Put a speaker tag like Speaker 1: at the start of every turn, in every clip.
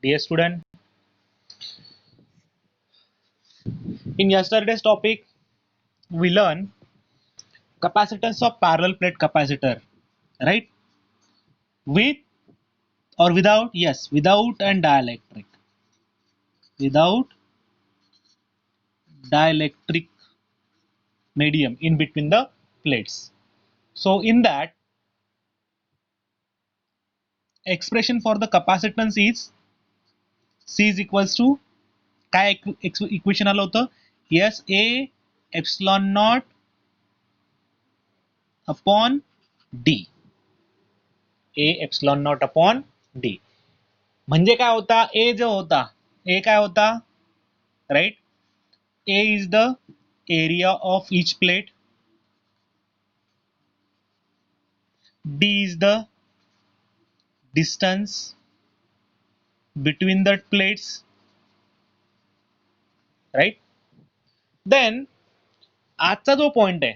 Speaker 1: Dear student, in yesterday's topic, we learn capacitance of parallel plate capacitor, right? With or without? Yes, without and dielectric. Without dielectric medium in between the plates. So in that, expression for the capacitance is C is equals to काय equation आलं होतं? Yes, A epsilon naught upon D. A epsilon naught upon D. म्हणजे काय होता? A जो होता, A काय होता? Right? A is the area of each plate. D is the distance between the plates. Right? Then आजचा जो पॉइंट आहे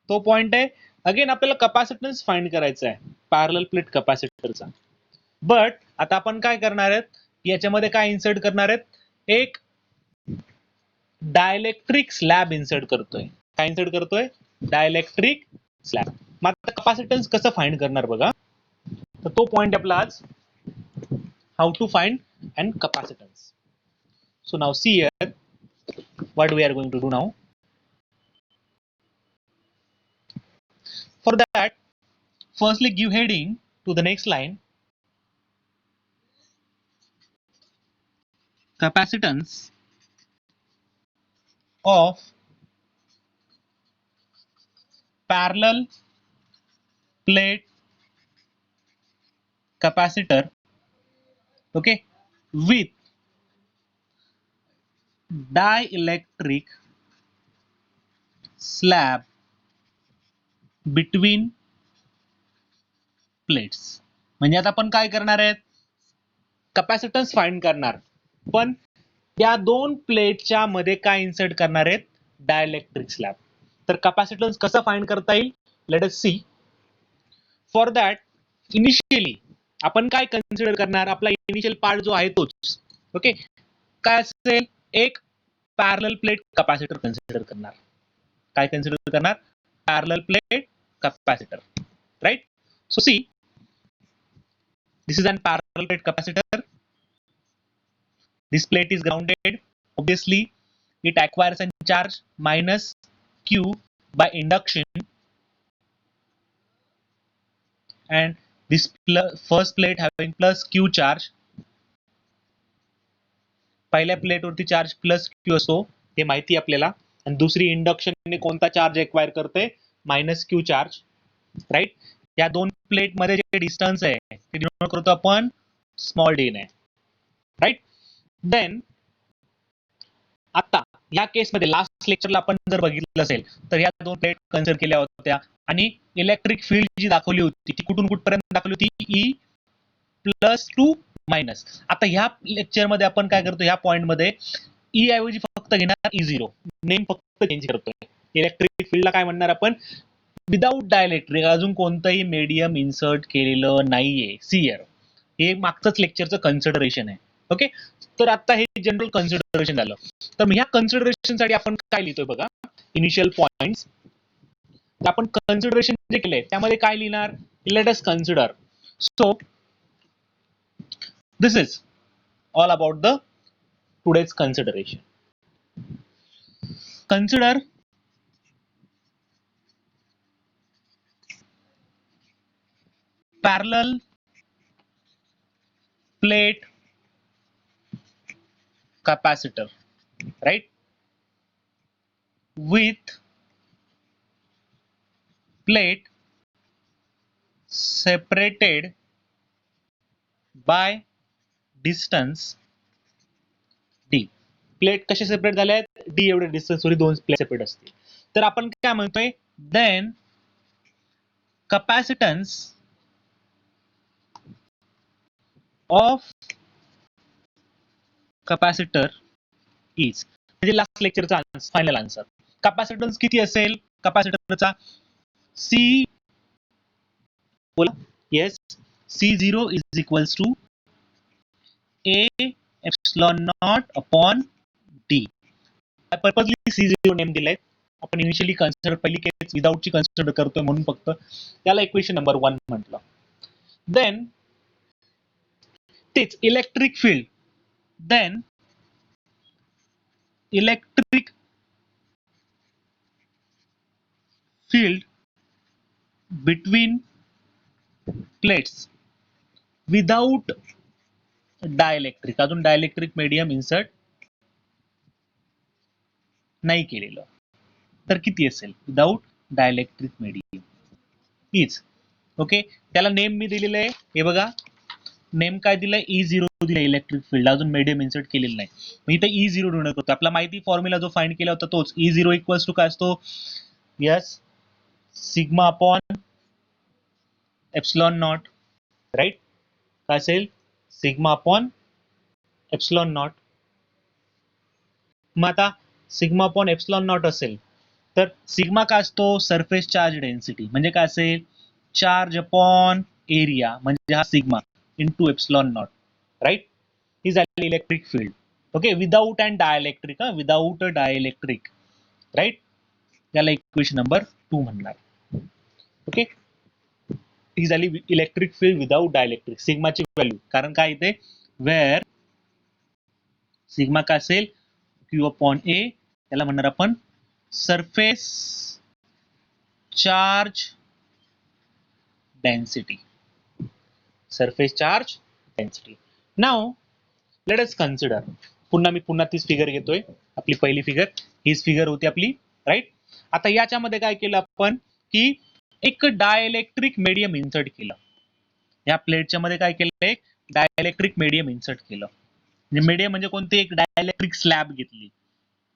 Speaker 1: तो पॉइंट आहे अगेन आपल्याला कपॅसिटन्स फाइंड करायचा आहे पॅरलल प्लेट कपॅसिटरचा. बट आता आपण काय करणार आहेत, याच्यामध्ये काय इन्सर्ट करणार आहेत, एक डायलेक्ट्रिक स्लॅब इन्सर्ट करतोय. काय इन्सर्ट करतोय? Dielectric slab. मग आता कपॅसिटन्स कसं फाइंड करणार बघा. तर तो पॉइंट आपला आज how to find and capacitance. So now see here what we are going to do now. For that, firstly give heading to the next line. Capacitance of parallel plate capacitor, okay, with dielectric slab between plates. म्हणजे आता आपण काय करणार आहेत, capacitance find करणार, पण त्या दोन प्लेटच्या मध्ये काय इन्सर्ट करणार आहेत, डायलेक्ट्रिक स्लॅब. तर कपॅसिटन्स कसं फाइंड करता येईल, let us see. For that initially आपण काय कन्सिडर करणार, आपला इनिशियल पार्ट जो आहे तोच. ओके, काय असेल, एक पॅरलल प्लेट कपॅसिटर कन्सिडर करणार. काय कन्सिडर करणार, parallel plate capacitor. Right? So see, this is an parallel plate capacitor. This plate is grounded. Obviously, it acquires a charge minus Q by induction, and this first plate having plus Q charge. पहिल्या plate वरती charge plus Q असो हे माहिती आपल्याला, आणि दुसरी induction ने कोणता चार्ज एक्वायर करते, मायनस Q चार्ज. राइट? या दोन प्लेट मध्ये जे डिस्टन्स आहे ते डिनोट करतो आपण स्मॉल डी ने. राइट? देन आता या केस मध्ये लास्ट लेक्चरला आपण जर बघितलं असेल तर या दोन प्लेट कन्सिडर केल्या होत्या आणि इलेक्ट्रिक फील्ड जी दाखवली होती ती कुठून कुठपर्यंत दाखवली होती, E प्लस टू मायनस. आता ह्या लेक्चर मध्ये आपण काय करतो, ह्या पॉइंट मध्ये E ऐवजी फक्त घेणार E0, नेम फक्त चेंज करतोय. इलेक्ट्रिक फील्डला काय म्हणणार आपण, विदाउट डायलेक्ट्रिक, अजून कोणतंही मीडियम इन्सर्ट केलेलं नाहीये. सियर, हे मागचंच लेक्चरचं कन्सिडरेशन आहे. ओके, तर आता हे जनरल कन्सिडरेशन झालं. तर ह्या कन्सिडरेशन साठी आपण काय लिहितोय बघा, इनिशियल पॉइंट्स. आपण कन्सिडरेशन जे केलंय त्यामध्ये काय लिहिणार, let us consider. So this is all about the today's consideration. Consider parallel plate capacitor, right, with plate separated by distance D. Plate कसे सेपरेट झाले आहेत, D एवढे डिस्टन्स वरी दोन प्लेट सेपरेट असतील. तर आपण काय म्हणतोय, then capacitance of capacitor is, म्हणजे लास्ट लेक्चरचा फायनल आन्सर. कपॅसिटन्स किती असेल कपॅसिटरचा, C, बोला, yes, C0 is equals to A epsilon naught upon D. Purposely C0 name दिलाय. आपण इनिशियली कन्सिडर पहिली केस विदाउटची कन्सिडर करतोय म्हणून फक्त त्याला इक्वेशन नंबर 1 म्हटलं. देन तेच electric field, then electric field between plates without dielectric, अजून डायलेक्ट्रिक मीडियम इन्सर्ट नाही केलेलं तर किती असेल without dielectric medium is. Okay, त्याला नेम मी दिलेलं आहे, हे बघा नेम काय दिलंय E0 दिलंय इलेक्ट्रिक फील्ड, अजून मीडियम इन्सर्ट केलेलं नाही. मग इथे E0 डिनोट करतो. आपला माहिती फॉर्म्युला जो फाइंड केला होता तोच E0 इक्वल्स टू काय असतो, yes sigma upon epsilon not, right. काय असेल सिग्मा अपॉन एप्सिलॉन नॉट. मग आता सिग्मा अपॉन एप्सिलॉन नॉट असेल तर सिग्मा काय असतो, सरफेस चार्ज डेन्सिटी, म्हणजे काय असेल चार्ज अपॉन एरिया, म्हणजे हा sigma into epsilon not, right. ही झाली electric field. Okay, without and dielectric, without a dielectric, right. त्याला इक्वेशन नंबर 2 म्हणणार. ओके, ही झाली इलेक्ट्रिक फील्ड विदाउट डायलेक्ट्रिक. सिग्माची व्हॅल्यू, कारण काय इथे वेअर सिग्मा काय असेल क्यू अपॉन ए, त्याला म्हणणार आपण surface charge density, surface charge density. Now let us consider, पुन्हा तीच फिगर घेतोय, आपली पहिली फिगर हीच फिगर होती आपली, राईट. आता याच्यामध्ये काय केलं आपण की एक डायलेक्ट्रिक मीडियम इन्सर्ट केलं. या प्लेटच्या मध्ये काय केलं, एक डायलेक्ट्रिक मीडियम इन्सर्ट केलं. म्हणजे मीडियम म्हणजे कोणती, एक डायलेक्ट्रिक स्लॅब घेतली.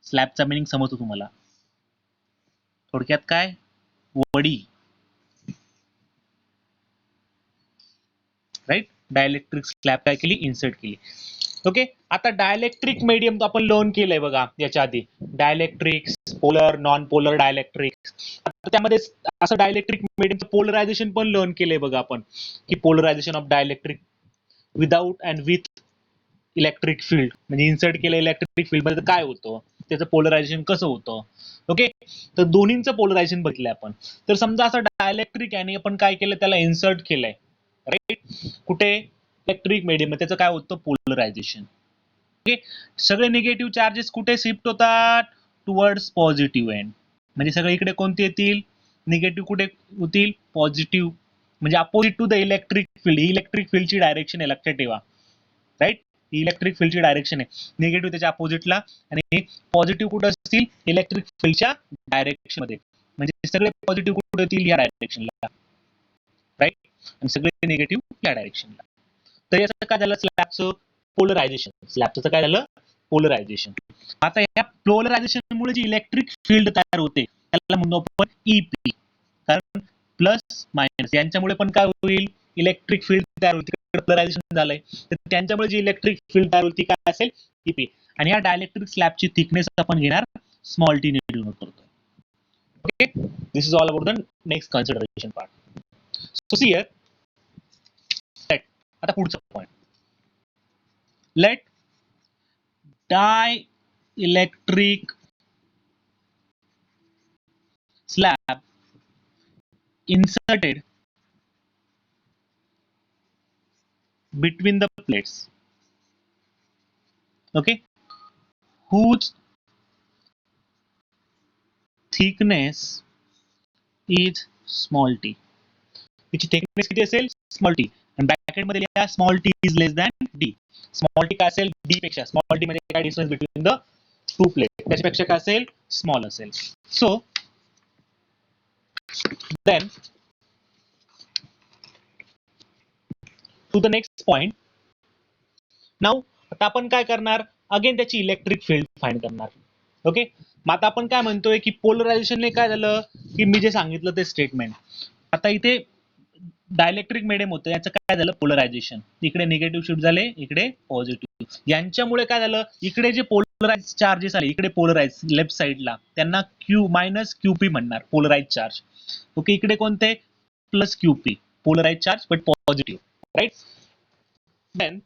Speaker 1: स्लॅबचा मिनिंग समजतो तुम्हाला, थोडक्यात काय वडी, राईट. डायलेक्ट्रिक स्लॅब काय केली, इन्सर्ट केली. ओके, आता डायलेक्ट्रिक मीडियम आपण लर्न केलंय बघा याच्या आधी, dielectric polar non polar dielectric. त्यामध्ये असं डायलेक्ट्रिक मीडियमचं पोलरायझेशन पण लर्न केलंय बघा आपण, की polarization of dielectric without and with electric field, म्हणजे इन्सर्ट केलं इलेक्ट्रिक फील्ड मध्ये काय होतं, त्याचं पोलरायझेशन कसं होतं. ओके, तर दोन्हींचं पोलरायझेशन बघितलंय आपण. तर समजा असं डायलेक्ट्रिक आहे आपण काय केलं, त्याला इन्सर्ट केलंय, राईट. कुठे, इलेक्ट्रिक मीडियम, त्याचं काय होतं पोलरायझेशन. ओके, सगळे निगेटिव्ह चार्जेस कुठे शिफ्ट होतात, टुवर्ड्स पॉझिटिव्ह एंड, म्हणजे सगळे इकडे कोणते येतील, निगेटिव्ह कुठे होतील, पॉझिटिव्ह, म्हणजे opposite to the electric field. ही इलेक्ट्रिक फील्डची डायरेक्शन आहे, लक्षात ठेवा, राईट. ही इलेक्ट्रिक फील्डची डायरेक्शन आहे, निगेटिव्ह त्याच्या अपोजिटला आणि पॉझिटिव्ह कुठे असतील, इलेक्ट्रिक फील्डच्या डायरेक्शन मध्ये, म्हणजे सगळे पॉझिटिव्ह कुठे येतील, या डायरेक्शनला, राईट, आणि सगळे निगेटिव्ह या डायरेक्शनला. तर याचं काय झालं, स्लॅबचं पोलरायझेशन, स्लॅबचं काय झालं पोलरायझेशन. आता या पोलरायझेशन मुळे जी इलेक्ट्रिक फील्ड तयार होते त्याला म्हणतो आपण ईपी, कारण प्लस मायनस यांच्यामुळे पण काय होईल, इलेक्ट्रिक फील्ड तयार होते, पोलरायझेशन झालंय तर त्यांच्यामुळे जी इलेक्ट्रिक फील्ड तयार होती काय असेल, ईपी. आणि या डायलेक्ट्रिक स्लॅबची थिकनेस आपण घेणार स्मॉल टी ने डिनोट करतोय. Okay, this is all about the next consideration part. So see here, आता पुढचा point, let dielectric slab inserted between the plates, okay, whose thickness is small t. तिची thickness किती असेल, small t, आणि bracket मध्ये लिहा small t is less than d. Small t काय असेल, डी पेक्षा, स्मॉल टी मध्ये काय distance between the two plate, त्याच्यापेक्षा काय असेल, स्मॉल असेल. So then to the next point. Now आता आपण काय करणार, अगेन त्याची इलेक्ट्रिक फील्ड फाइंड करणार. ओके, मग आता आपण काय म्हणतोय की पोलरायझेशनने काय झालं, की मी जे सांगितलं ते स्टेटमेंट, आता इथे डायलेक्ट्रिक मीडियम होतं, याचं काय झालं पोलरायझेशन, इकडे निगेटिव्ह शिफ्ट झाले, इकडे पॉझिटिव्ह. यांच्यामुळे काय झालं, इकडे जे पोलराइज चार्जेस आले, इकडे पोलराइज लेफ्ट साइडला, त्यांना क्यू मायनस क्यूपी म्हणणार, पोलराइज चार्ज. ओके, इकडे कोणते plus QP, polarize charge but positive, right. Then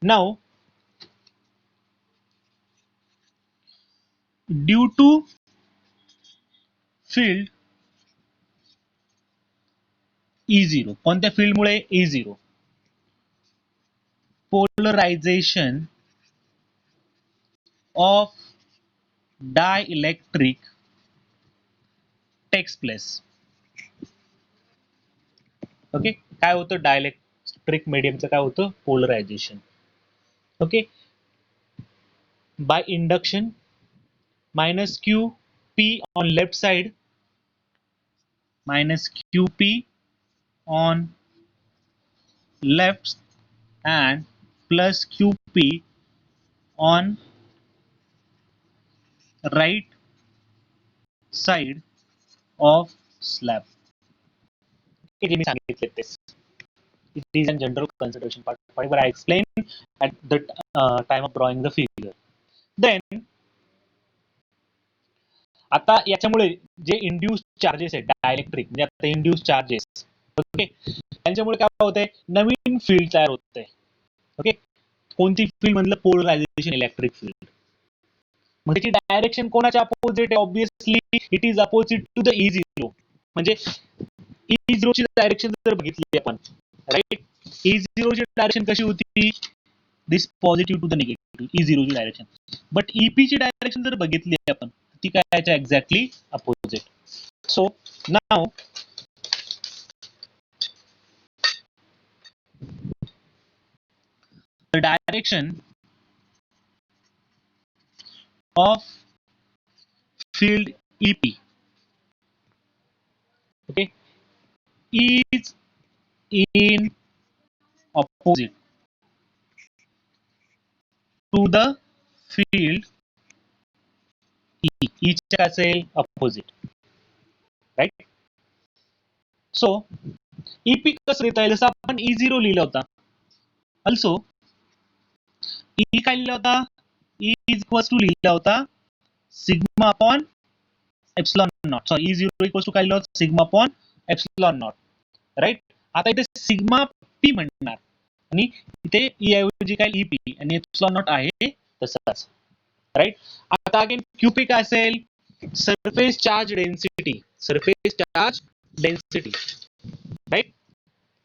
Speaker 1: Now, due to field E0, कोणत्या फील्डमुळे E0, polarization of dielectric takes place. Okay, काय होतं डायइलेक्ट्रिक मीडियमचं काय होतं polarization. Okay, by induction minus QP on left side minus QP on left and plus QP on right side of slab. Okay, मी सांगितले तेच. It is a general consideration part. Whatever I explained at the time of drawing the figure. Then आता याच्यामुळे जे induce charges आहेत dielectric म्हणजे आता induce charges, okay, त्यांच्यामुळे काय होतंय नवीन फील्ड तयार होतंय. ओके, कोणती फील्ड म्हणलं पोलरायझेशन इलेक्ट्रिक फील्ड. म्हणजे त्याची डायरेक्शन कोणाच्या अपोजिट आहे obviously it is opposite to the E0. म्हणजे E0 ची डायरेक्शन जर बघितली आपण राईट, E0 ची डायरेक्शन कशी होती this positive to the negative E0 ची डायरेक्शन. बट EP ची डायरेक्शन जर बघितली आपण ती काय याच्या exactly opposite. So now the direction of field EP, okay, is in opposite to the field E. E च्या असेल opposite, right? So EP कसं लिहिता येईल, जसं आपण E0 लिहिला होता. Also E काय लिहिला होता, E is equals to लिहिला होता sigma upon epsilon naught. Sorry, E0 equals to काय लिहिलं होतं sigma upon epsilon not, right. आता इथे सिग्मा P म्हणणार आणि इथे E ऐवजी काय EP आणि एप्सिलॉन नॉट आहे तसाच, राईट. आता अगेन QP काय असेल, surface charge density, surface charge density, right.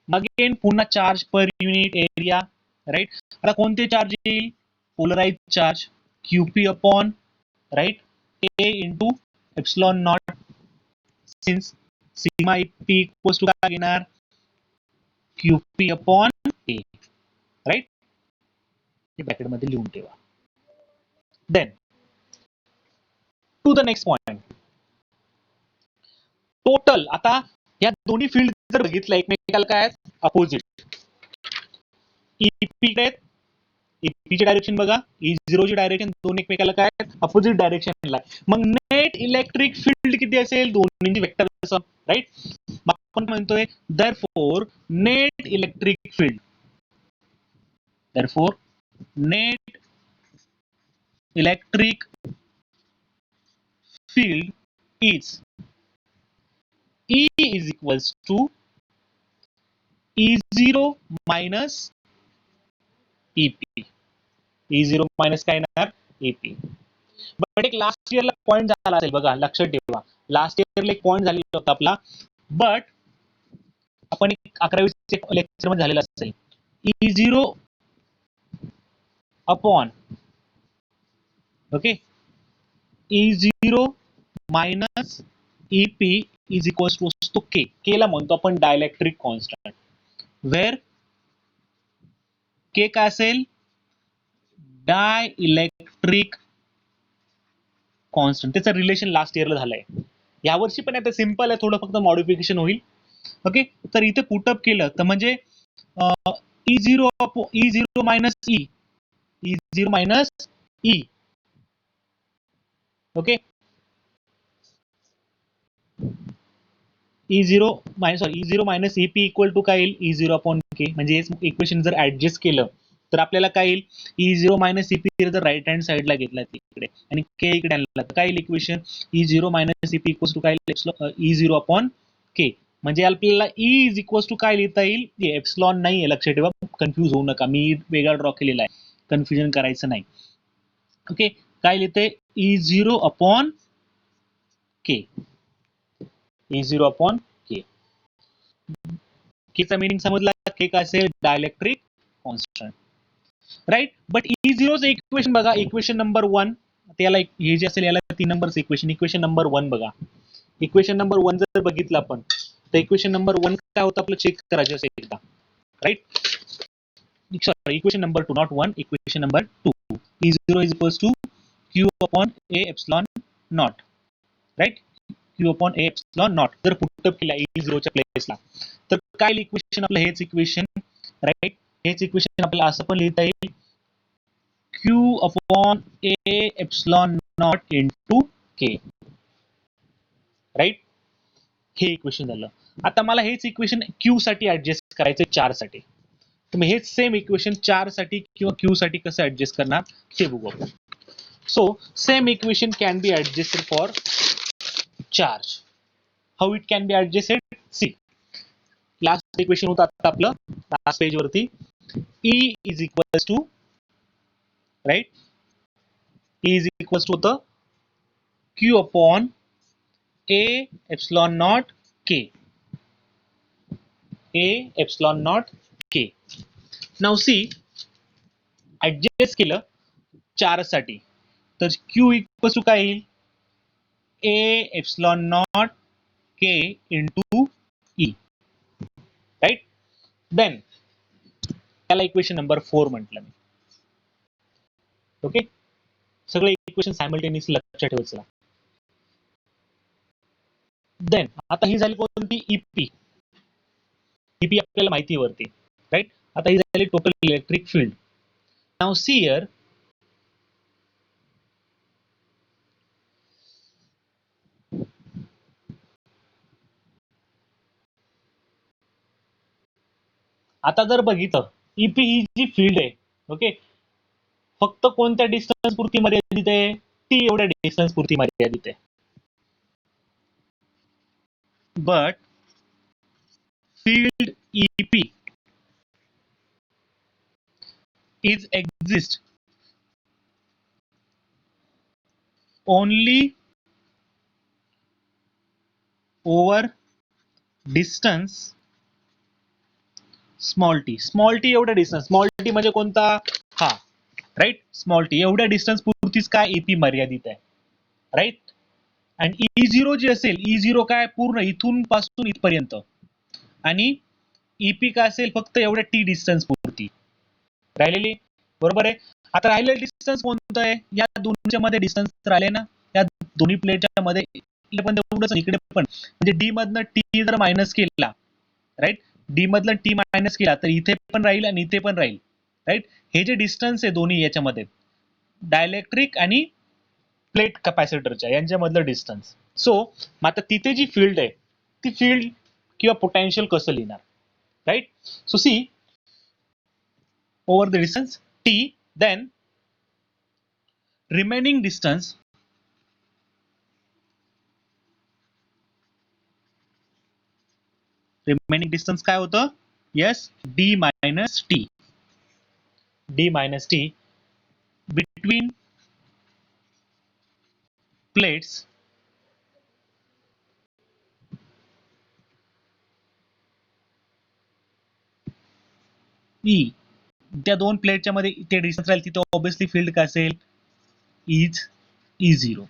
Speaker 1: Again पुन्हा charge per unit area, right. आता कोणते चार्ज येईल, polarise charge QP upon right A into epsilon naught, since sigma P equals to काय घेणार QP upon A, right. हे bracket मध्ये लिहून ठेवा. Then to the next point, total. आता या दोन्ही फील्ड जर बघितलं एकमेकाला काय अपोजिट, EP कडे EP ची डायरेक्शन बघा, E0 ची डायरेक्शन दोन एकमेकाला काय अपोजिट डायरेक्शनला. मग नेट इलेक्ट्रिक फील्ड किती असेल, दोन्हींची वेक्टर असं, राईट. मग आपण म्हणतोय therefore net electric field, therefore net electric field is E is equals to E0 minus EP. E0 minus काय येणार EP. बट एक लास्ट इयरला पॉइंट झाला असेल बघा, लक्षात ठेवा. लास्ट इयरला एक पॉइंट झालेला होता आपला, बट आपण एक 11वी लेक्चर मध्ये झालेला असेल. E0 upon okay E0 minus EP is equals to असतो K. K ला म्हणतो आपण डायइलेक्ट्रिक कॉन्स्टंट, वेअर K काय असेल डायइलेक्ट्रिक कॉन्स्टंट. त्याचं रिलेशन लास्ट इयरला झालंय, यावर्षी पण आता सिंपल आहे, थोडं फक्त मॉडिफिकेशन होईल. ओके, तर इथे पुटअप केलं तर म्हणजे E0 minus E, E0 minus E, okay, E0 minus EP equal to काय येईल E0 अपॉन K. म्हणजे हे इक्वेशन जर ऍडजस्ट केलं तर आपल्याला काय येईल E0 मायनस EP जर राईट हँड साइडला घेतला तिकडे आणि K इकडे आणला तर काय येईल equation E0 minus EP equal to काय येईल E0 अपॉन K. म्हणजे आपल्याला E इज इक्वल टू काय लिहिता येईल, एप्सिलॉन नाही आहे, लक्षात ठेवा, कन्फ्यूज होऊ नका, मी वेगळा ड्रॉ केलेला आहे, कन्फ्युजन करायचं नाही. ओके, काय लिहिते, E0 upon K, E0 upon K. केचा मिनिंग समजला, के काय असेल, डायलेक्ट्रिक कॉन्स्टंट, राईट. बट E0चं इक्वेशन बघा, इक्वेशन नंबर 1, त्याला हे जे असेल याला 3 नंबरचं इक्वेशन, इक्वेशन नंबर 1 बघा. इक्वेशन नंबर 1 जर बघितलं आपण, तर इक्वेशन नंबर 1 काय होतं आपलं चेक करायचं असेल एकदा, right. Sorry, equation number 2, not 1, equation number 2. E0 is equals to Q upon A epsilon not, right. Q upon A epsilon naught जर पुटअप केला E0 च्या प्लेसला, तर काय इक्वेशन आपलं हेच इक्वेशन, राईट. हेच इक्वेशन आपल्याला असं पण लिहिता येईल, Q upon A epsilon naught into K, right. हे इक्वेशन झालं. आता मला हेच इक्वेशन Q साठी ऍडजस्ट करायचं 4 साठी, तर मग हेच सेम इक्वेशन 4 साठी किंवा Q साठी कसं ऍडजस्ट करणार ते बघू आपण. So same equation can be adjusted for charge. How it can be adjusted, see. Last equation होतं आता आपलं लास्ट पेज वरती, E is equal to, right, E is equal to होतं Q upon A epsilon naught K, A epsilon naught K. Now see, adjust केलं 4 साठी, तर Q equal to काय येईल, A epsilon naught K into E, right. Then त्याला equation number 4 म्हटलं मी. Okay, सगळे इक्वेशन सायमल्टेनियसली लक्षात ठेवायचं. देन आता ही झाली कोणती, ईपी. ईपी आपल्याला माहिती आहे वरती, राईट. आता ही झाली total electric field. Now see here, आता जर बघितलं ईपी ही जी फील्ड आहे, ओके, फक्त कोणत्या डिस्टन्स पुरती मर्यादित आहे, टी एवढ्या डिस्टन्स पुरती मर्यादित आहे. But field EP is exist only over distance small t. Small T एवढा डिस्टन्स, स्मॉल टी म्हणजे कोणता, हा, राईट. स्मॉल टी एवढ्या डिस्टन्स पुरतीच काय ईपी मर्यादित आहे, राईट. आणि E0 जे असेल, E0 काय पूर्ण इथून पासून इथपर्यंत, आणि ईपी काय असेल फक्त एवढ्या टी डिस्टन्स पुरती राहिलेली, बरोबर आहे. आता राहिलेलं डिस्टन्स कोणतं आहे, या दोन्हीच्या मध्ये डिस्टन्स राहिले ना, या दोन्ही प्लेटच्या मध्ये, इकडे पण तेवढंच, इकडे पण, म्हणजे डी मधनं टी जर मायनस केला, राईट, डी मधलं टी मायनस केला तर इथे पण राहील आणि इथे पण राहील, राईट. हे जे डिस्टन्स आहे दोन्ही याच्यामध्ये, डायलेक्ट्रिक आणि प्लेट कॅपॅसिटरच्या यांच्यामधलं डिस्टन्स. सो मग आता तिथे जी फील्ड आहे, ती फील्ड किंवा पोटेन्शियल कसं लिहिणार, right. So see, over the distance t, then remaining distance काय होतं, yes, d minus t between plates E. त्या दोन प्लेटच्या मध्ये ते डिस्टन्स राहील, तिथे ऑब्विसली फील्ड काय असेल, इज E0.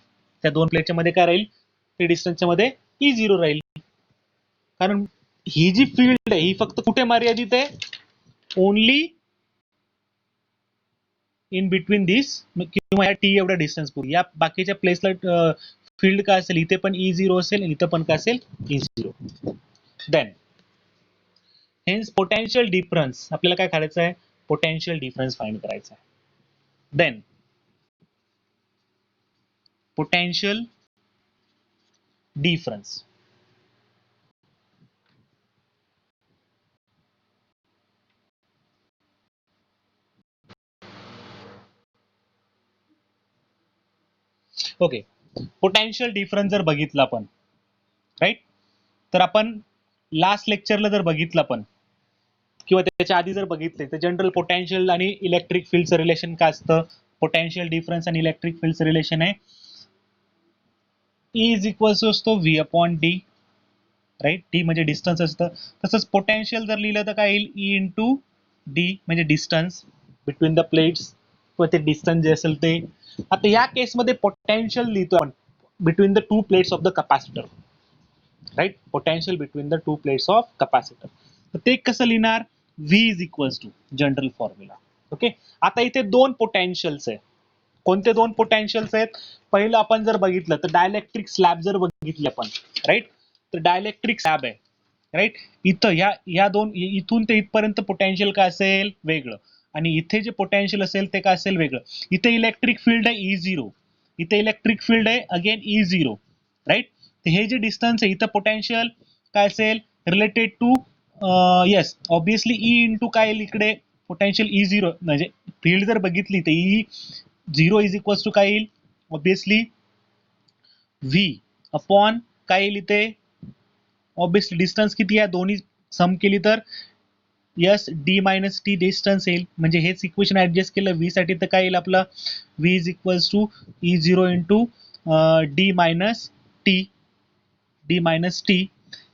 Speaker 1: त्या दोन प्लेटच्या मध्ये काय राहील, ते डिस्टन्सच्या मध्ये E0 राहील. कारण ही जी फील्ड आहे ही फक्त कुठे मर्यादित आहे, ओनली इन बिटवीन दिस, किंवा या टी एवढ्या डिस्टन्स पूर्वी, या बाकीच्या प्लेसला फील्ड काय असेल, इथे पण E0 असेल आणि इथं पण काय असेल, E0. Then hence potential difference आपल्याला काय करायचं आहे, पोटेन्शियल डिफरन्स फाइंड करायचा आहे. Then potential difference, okay. Potential difference जर बघितलं आपण, राईट, तर आपण लास्ट लेक्चरला जर बघितलं पण किंवा त्याच्या आधी जर बघितले तर जनरल पोटेन्शियल आणि इलेक्ट्रिक फील्डचं रिलेशन काय असतं, पोटेन्शियल डिफरन्स आणि इलेक्ट्रिक फील्डचं रिलेशन आहे E इज इक्वल्स असतो V upon d, right. D म्हणजे डिस्टन्स असतं. तसंच पोटेन्शियल जर लिहिलं तर काय येईल E इंटू डी म्हणजे डिस्टन्स बिटवीन द प्लेट्स किंवा ते डिस्टन्स जे असेल ते. आता या केसमध्ये पोटेन्शियल लिहितो आपण between the two plates of the capacitor, right. Potential between the two plates of capacitor. तर ते कसं लिहिणार, V is equals to general formula. Okay. आता इथे दोन पोटेन्शियल्स आहेत. कोणते दोन पोटेन्शियल्स आहेत, पहिलं आपण जर बघितलं तर डायलेक्ट्रिक स्लॅब जर बघितली आपण, राईट. तर डायलेक्ट्रिक स्लॅब आहे, राईट. इथं या दोन इथून ते इथपर्यंत पोटेन्शियल काय असेल वेगळं, आणि इथे जे पोटेन्शियल असेल ते काय असेल वेगळं. इथे इलेक्ट्रिक फील्ड आहे E0, इथे इलेक्ट्रिक फील्ड आहे अगेन E0, राईट. तर हे जे डिस्टन्स आहे इथं पोटेन्शियल काय असेल related to yes obviously E into काय येईल इकडे पोटेन्शियल E0, म्हणजे फील्ड जर बघितली तर E0 इज इक्वल्स टू काय येईल ऑब्विसली V अपॉन काय येईल इथे ऑब्विसली डिस्टन्स किती आहे दोन्ही सम केली तर yes D minus t distance येईल. म्हणजे हेच इक्वेशन ऍडजस्ट केलं V साठी तर काय येईल आपलं V is equals to E0 into d minus t.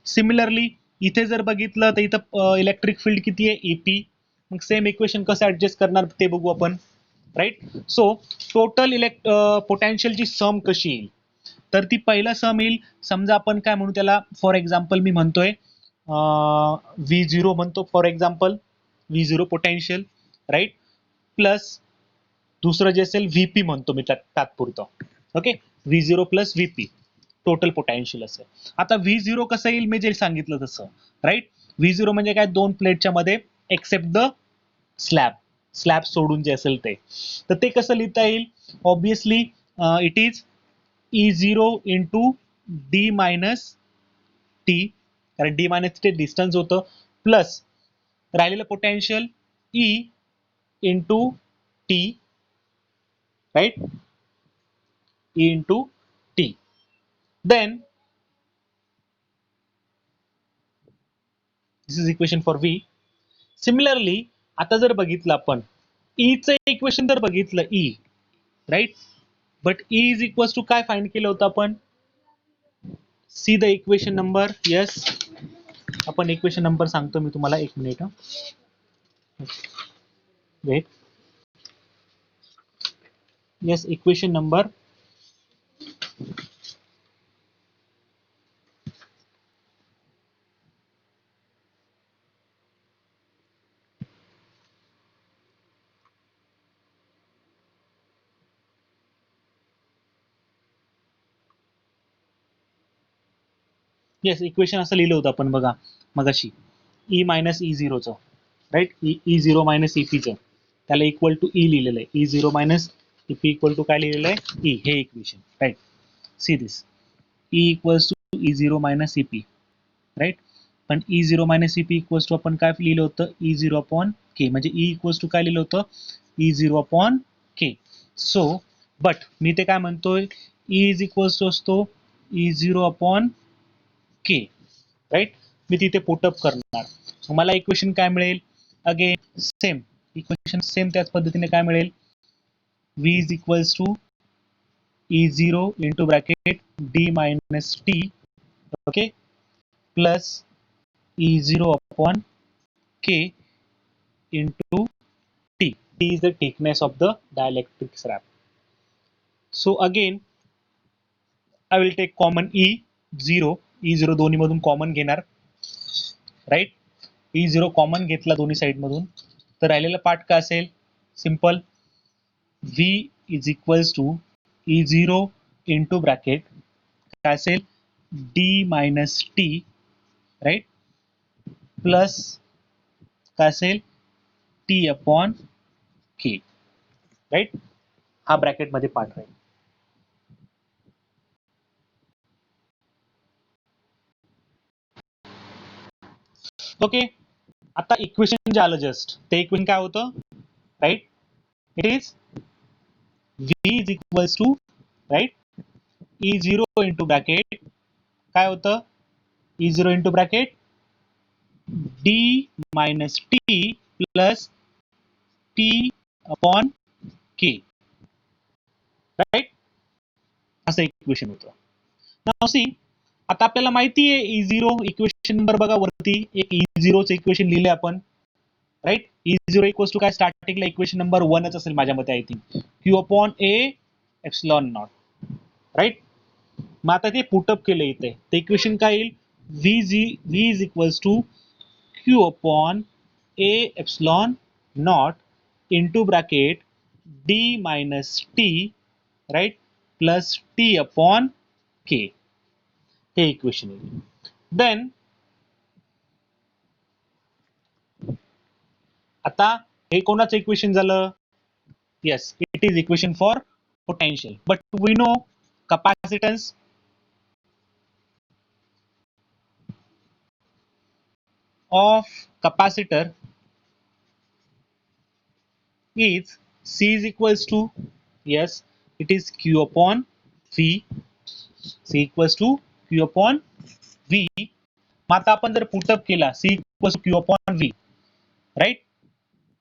Speaker 1: Similarly इथे जर बघितलं तर इथं इलेक्ट्रिक फील्ड किती आहे EP. मग सेम इक्वेशन कसं ऍडजस्ट करणार ते बघू आपण, राईट. सो टोटल पोटेन्शियलची सम कशी येईल, तर ती पहिला सम येईल. समजा आपण काय म्हणू त्याला, फॉर एक्झाम्पल मी म्हणतोय V0 म्हणतो for example V0 potential, right. Plus दुसरं जे असेल VP म्हणतो मी तात्पुरतं. Okay. V0 plus VP total potential असेल. आता V0 कसं येईल मी जे सांगितलं तसं, राईट. V0 म्हणजे काय दोन प्लेटच्या मध्ये एक्सेप्ट द स्लॅब सोडून जे असेल ते. तर ते कसं लिहिता येईल obviously it is E0 into d minus t, कारण डी मायनस टी डिस्टन्स होतं, प्लस राहिलेलं potential E into t, right. E into t. Then this is equation for V. Similarly आता जर बघितलं आपण E चं इक्वेशन जर बघितलं E, right. But E is equal to काय फाइंड केलं होतं आपण, see the equation number. Yes आपण इक्वेशन नंबर सांगतो मी तुम्हाला, एक minute wait. Yes equation number yes equation असं लिहिलं होतं आपण बघा मगाशी, E मायनस E0 चं, राईट. E0 मायनस EP चं त्याला इक्वल टू E लिहिलेलं आहे. E0 minus EP equal to काय लिहिलेलं आहे E, हे equation, right. See this E equals to E0 minus EP, right. पण E0 minus EP equals to आपण काय लिहिलं होतं E0 अपॉन K, म्हणजे E इक्वल्स टू काय लिहिलं होतं E0 upon K. So but मी ते काय म्हणतोय E इज इक्वल्स टू असतो E0 अपॉन K, राईट. मी तिथे पुटअप करणार, मला इक्वेशन काय मिळेल अगेन सेम इक्वेशन, सेम त्याच पद्धतीने काय मिळेल V is equals to E0 into bracket D minus t, okay, plus E0 upon K into T. T is the thickness of the dielectric slab. So again I will take common E0 दोन्ही मधून common घेणार, right. E0 common घेतला दोन्ही side मधून, तर राहिलेला part काय असेल simple V is equals to E0 into bracket काय असेल D minus T, right, plus काय असेल T अपॉन K, राईट. हा ब्रॅकेट मध्ये पार्ट राहील. ओके. आता इक्वेशन जे आलं जस्ट ते इक्वेशन काय होतं, right. It is V is equals to, right, E0 into bracket काय होतं E0 into bracket D minus T plus T upon K, right, असं इक्वेशन होतं. नाव सी, आता आपल्याला माहिती आहे E0 इक्वेशन नंबर बघा वरती एक E0चं इक्वेशन लिहिले आपण, राईट. E0 इक्वल्स टू काय, स्टार्टिंगला इक्वेशन नंबर 1च असेल माझ्या मते, I think Q upon A epsilon not, right. मग आता ते पुटअप केलं इथे, ते इक्वेशन काय येईल, V is equals to Q upon A epsilon naught into bracket D minus T, right, plus T upon K, हे इक्वेशन येईल. देन आता हे कोणाचं इक्वेशन झालं, yes, it is equation for potential, but we know capacitance of capacitor is C is equals to, yes, it is Q upon V, C equals to Q upon V. मग आता आपण जर put up केला C equals to Q upon V, right,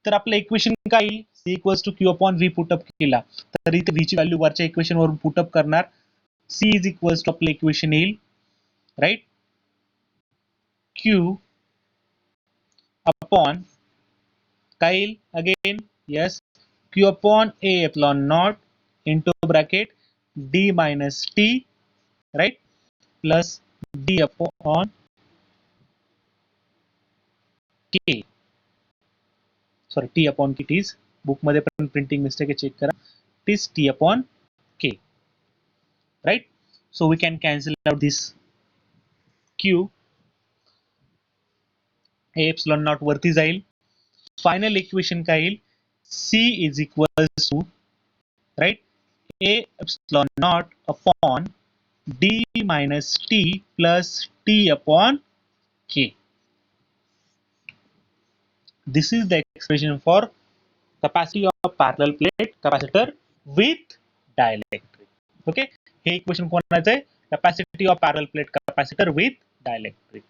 Speaker 1: तर आपलं equation काय येईल, C equals to Q upon V put up केला तर इथे V ची व्हॅल्यू वरच्या इक्वेशन वरून पुटअप करणार, C is equals to आपलं इक्वेशन येईल, राईट, Q अपॉन काय येईल again, yes, Q upon A epsilon naught into bracket D minus T, right, plus D upon K, sorry, T upon K, it is book मध्ये पण printing mistake आहे, check करा, it is T upon K, right. So we can cancel out this Q, A epsilon naught वरती जाईल, final equation काय येईल, C is equals to, right, A epsilon naught upon D minus T plus T upon K. This is the expression for capacity of parallel plate capacitor with dielectric. Okay, हे equation कोणाचं आहे, capacity of parallel plate capacitor with dielectric.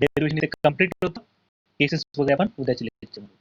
Speaker 1: Derivation इथे complete होतं, cases बघूया आपण उद्याच्या लेक्चरमध्ये.